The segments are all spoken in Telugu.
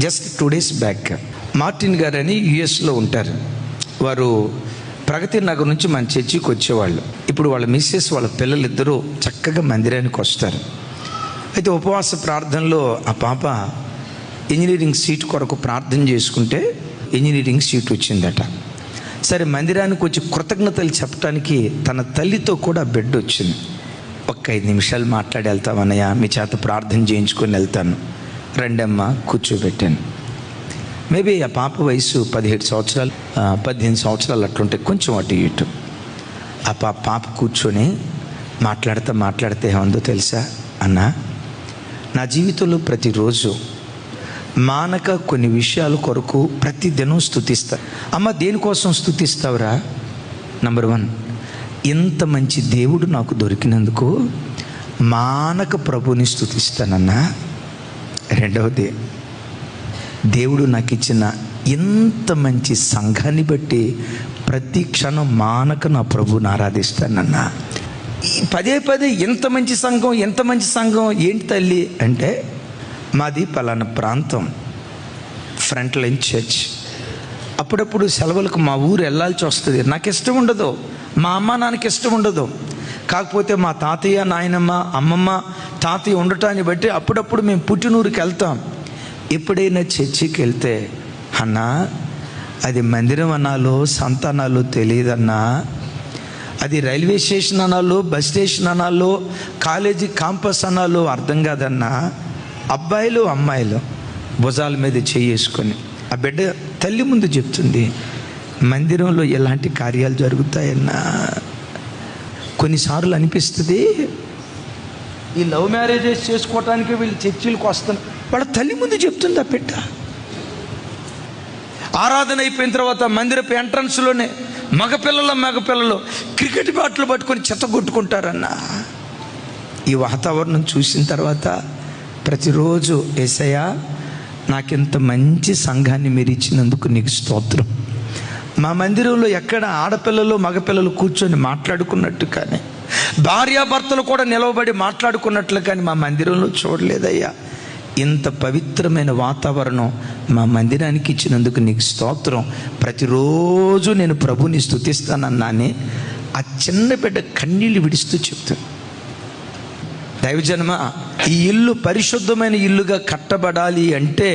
జస్ట్ 2 days బ్యాక్ మార్టిన్ గారు అని యుఎస్లో ఉంటారు. వారు ప్రగతి నగర్ నుంచి మన చర్చికి వచ్చేవాళ్ళు. ఇప్పుడు వాళ్ళ మిస్సెస్ వాళ్ళ పిల్లలిద్దరూ చక్కగా మందిరానికి వస్తారు. అయితే ఉపవాస ప్రార్థనలో ఆ పాప ఇంజనీరింగ్ సీట్ కొరకు ప్రార్థన చేసుకుంటే ఇంజనీరింగ్ సీట్ వచ్చిందట. సరే, మందిరానికి వచ్చి కృతజ్ఞతలు చెప్పడానికి తన తల్లితో కూడా బిడ్డ వచ్చింది. ఒక్క 5 నిమిషాలు మాట్లాడి వెళ్తామన్నయ్య, మీ చేత ప్రార్థన చేయించుకొని వెళ్తాను, రెండమ్మ కూర్చోబెట్టాను. మేబీ ఆ పాప వయసు 17 సంవత్సరాలు 18 సంవత్సరాలు అట్లుంటే, కొంచెం అటు ఇటు. ఆ పాప కూర్చొని మాట్లాడితే ఏముందో తెలుసా అన్నా, నా జీవితంలో ప్రతిరోజు మానక కొన్ని విషయాల కొరకు ప్రతిదినం స్తుతిస్తా. అమ్మ, దేనికోసం స్తుతిస్తావురా? నంబర్ 1, ఇంత మంచి దేవుడు నాకు దొరికినందుకు మానక ప్రభుని స్తుతిస్తానన్నా. రెండవది, దేవుడు నాకు ఇచ్చిన ఇంత మంచి సంఘాన్ని బట్టి ప్రతి క్షణం మానక నా ప్రభుని ఆరాధిస్తానన్నా. ఈ పదే ఎంత మంచి సంఘం ఏంటి తల్లి అంటే, మాది పలానా ప్రాంతం, ఫ్రంట్ లైన్ చర్చ్. అప్పుడప్పుడు సెలవులకు మా ఊరు వెళ్ళాల్సి వస్తుంది. నాకు ఇష్టం ఉండదు, మా అమ్మ నాన్నకి ఇష్టం ఉండదు. కాకపోతే మా తాతయ్య, నాయనమ్మ, అమ్మమ్మ, తాతయ్య ఉండటాన్ని బట్టి అప్పుడప్పుడు మేము పుట్టినూరుకి వెళ్తాం. ఎప్పుడైనా చర్చికి వెళ్తే, అన్నా అది మందిరం అనాలో సంతానాలు తెలియదన్నా, అది రైల్వే స్టేషన్ అనాలో బస్ స్టేషన్ అనాలో కాలేజీ క్యాంపస్ అనాలో అర్థం కాదన్నా. అబ్బాయిలు అమ్మాయిలు భుజాల మీద చేసుకొని ఆ బిడ్డ తల్లి ముందు చెప్తుంది, మందిరంలో ఎలాంటి కార్యాలు జరుగుతాయన్నా. కొన్నిసార్లు అనిపిస్తుంది, ఈ లవ్ మ్యారేజెస్ చేసుకోవటానికి వీళ్ళు చర్చిలకు వస్తున్నారు. వాళ్ళ తల్లి ముందు చెప్తుంది ఆ బిడ్డ. ఆరాధన అయిపోయిన తర్వాత మందిరపు ఎంట్రన్స్లోనే మగపిల్లలు క్రికెట్ బ్యాట్లు పట్టుకొని చెత్తగొట్టుకుంటారన్నా. ఈ వాతావరణం చూసిన తర్వాత ప్రతిరోజు, యేసయ్యా నాకింత మంచి సంఘాన్ని మీరు ఇచ్చినందుకు నీకు స్తోత్రం. మా మందిరంలో ఎక్కడ ఆడపిల్లలు మగపిల్లలు కూర్చొని మాట్లాడుకున్నట్టు కానీ, భార్యాభర్తలు కూడా నిలవబడి మాట్లాడుకున్నట్లు కానీ మా మందిరంలో చూడలేదయ్యా. ఇంత పవిత్రమైన వాతావరణం మా మందిరానికి ఇచ్చినందుకు నీకు స్తోత్రం. ప్రతిరోజు నేను ప్రభుని స్తుతిస్తానన్నానే. ఆ చిన్న బిడ్డ కన్నీళ్ళు విడుస్తూ చెప్తాను, దైవజనమా, ఈ ఇల్లు పరిశుద్ధమైన ఇల్లుగా కట్టబడాలి అంటే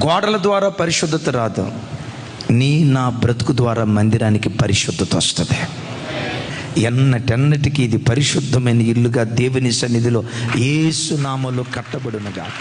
గోడల ద్వారా పరిశుద్ధత రాదు, నా బ్రతుకు ద్వారా మందిరానికి పరిశుద్ధత వస్తుంది. ఎన్నటెన్నటికీ ఇది పరిశుద్ధమైన ఇల్లుగా దేవుని సన్నిధిలో యేసు నామములో కట్టబడును గాక.